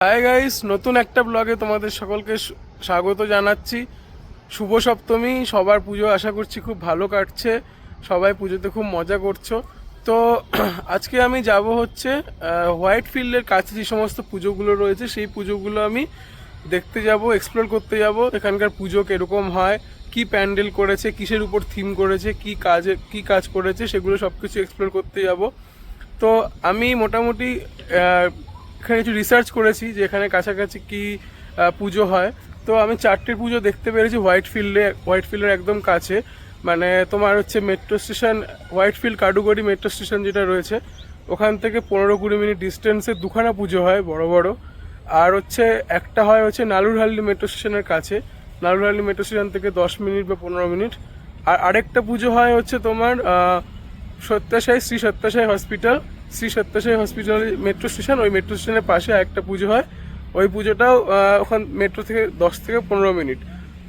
Hi guys, নতুন একটা ব্লগে তোমাদের সকলকে স্বাগত জানাচ্ছি। শুভ সপ্তমী। সবার পুজো আশা করছি খুব ভালো কাটছে, সবাই পুজোতে খুব মজা করছো। তো আজকে আমি যাব হচ্ছে হোয়াইট ফিল্ডের কাছে যে সমস্ত পুজোগুলো রয়েছে সেই পুজোগুলো আমি দেখতে যাব, এক্সপ্লোর করতে যাব। এখানকার পুজো কীরকম হয়, কি প্যান্ডেল করেছে, কিসের উপর থিম করেছে, কি কাজ করেছে, সেগুলো সব কিছু এক্সপ্লোর করতে যাব। তো আমি মোটামুটি এখানে কিছু রিসার্চ করেছি যে এখানে কাছাকাছি কি পুজো হয়। তো আমি 4টে পুজো দেখতে পেরেছি হোয়াইট ফিল্ডের একদম কাছে। মানে তোমার হচ্ছে metro station, Whitefield Kadugodi metro station যেটা রয়েছে ওখান থেকে 15-20 মিনিট ডিস্টেন্সে দুখানা পুজো হয় বড় বড়। আর হচ্ছে একটা হয় হচ্ছে নালুরহাল্লি মেট্রো স্টেশনের কাছে, নালুরহাল্লি মেট্রো স্টেশন থেকে 10 মিনিট বা 15 মিনিট। আর আরেকটা পুজো হয় হচ্ছে তোমার Shri Sathya Sai hospital metro station, ওই মেট্রো স্টেশনের পাশে একটা পুজো হয়। ওই পুজোটাও ওখান মেট্রো থেকে 10 থেকে 15 মিনিট।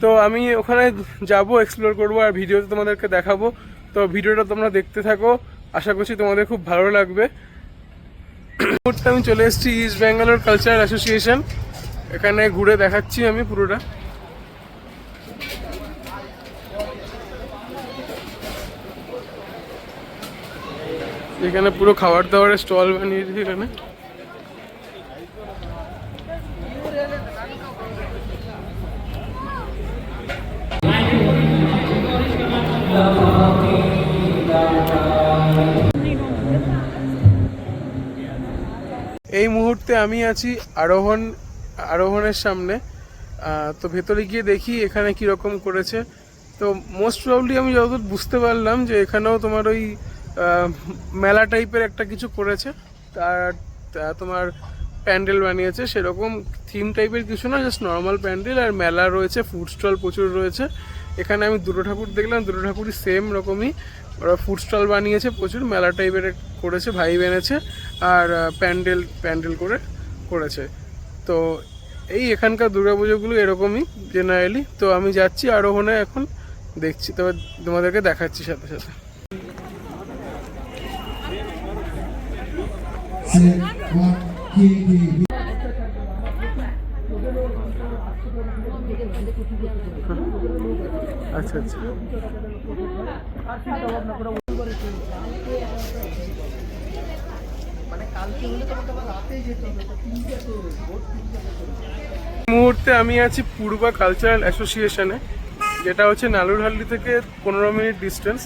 তো আমি ওখানে যাব, এক্সপ্লোর করবো আর ভিডিওতে তোমাদেরকে দেখাবো। তো ভিডিওটা তোমরা দেখতে থাকো, আশা করছি তোমাদের খুব ভালো লাগবে। মুহূর্তে আমি চলে এসেছি ইস্ট বেঙ্গালোর কালচারাল অ্যাসোসিয়েশন, এখানে ঘুরে দেখাচ্ছি আমি পুরোটা। এখানে পুরো খাবার দাবারের স্টল বানিয়েছে এখানে। এই মুহূর্তে আমি আছি আরোহণের সামনে। তো ভেতরে গিয়ে দেখি এখানে কীরকম করেছে। তো মোস্ট প্রবলি আমি যতদূর বুঝতে পারলাম যে এখানেও তোমার ওই মেলা টাইপের একটা কিছু করেছে। তার তোমার প্যান্ডেল বানিয়েছে, সেরকম থিম টাইপের কিছু না, জাস্ট নর্মাল প্যান্ডেল। আর মেলা রয়েছে, ফুড স্টল প্রচুর রয়েছে। এখানে আমি দুটো ঠাকুর দেখলাম, দুটো ঠাকুরই সেম রকমই। ওরা ফুড স্টল বানিয়েছে, প্রচুর মেলা টাইপের করেছে, ভাই এনেছে। আর প্যান্ডেল করেছে। তো এই এখানকার দুর্গাপুজোগুলো এরকমই জেনারেলি। তো আমি যাচ্ছি আরোহণে, এখন দেখছি, তবে তোমাদেরকে দেখাচ্ছি সাথে সাথে। আচ্ছা আচ্ছা, মুহূর্তে আমি আছি পূর্বা কালচারাল অ্যাসোসিয়েশনে, যেটা হচ্ছে নালুরহাল্লি থেকে 15 minute distance.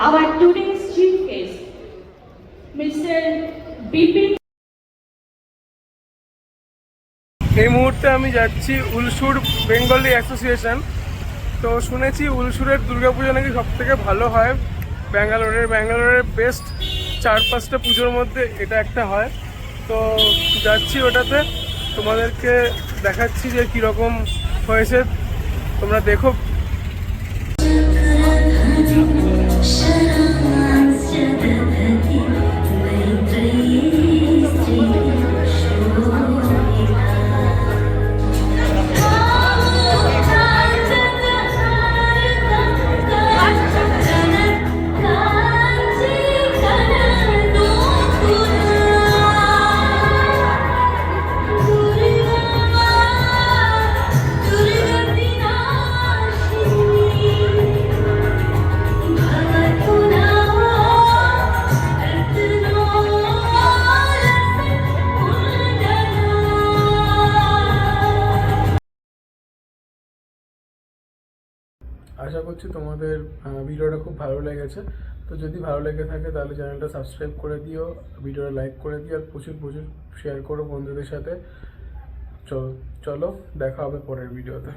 Our today's chief guest, Mr. Bipin. এই মুহূর্তে আমি যাচ্ছি উলসুর বেঙ্গলি অ্যাসোসিয়েশন। তো শুনেছি উলসুরের দুর্গাপুজো নাকি সব থেকে ভালো হয় ব্যাঙ্গালোরের বেস্ট 4-5টা পুজোর মধ্যে এটা একটা হয়। তো যাচ্ছি ওটাতে, তোমাদেরকে দেখাচ্ছি যে কীরকম হয়েছে, তোমরা দেখো। আশা করছি তোমাদের ভিডিওটা খুব ভালো লেগেছে। তো যদি ভালো লেগে থাকে তাহলে চ্যানেলটা সাবস্ক্রাইব করে দিও, ভিডিওটা লাইক করে দিও, আর প্রচুর শেয়ার করো বন্ধুদের সাথে। চলো দেখা হবে পরের ভিডিওতে।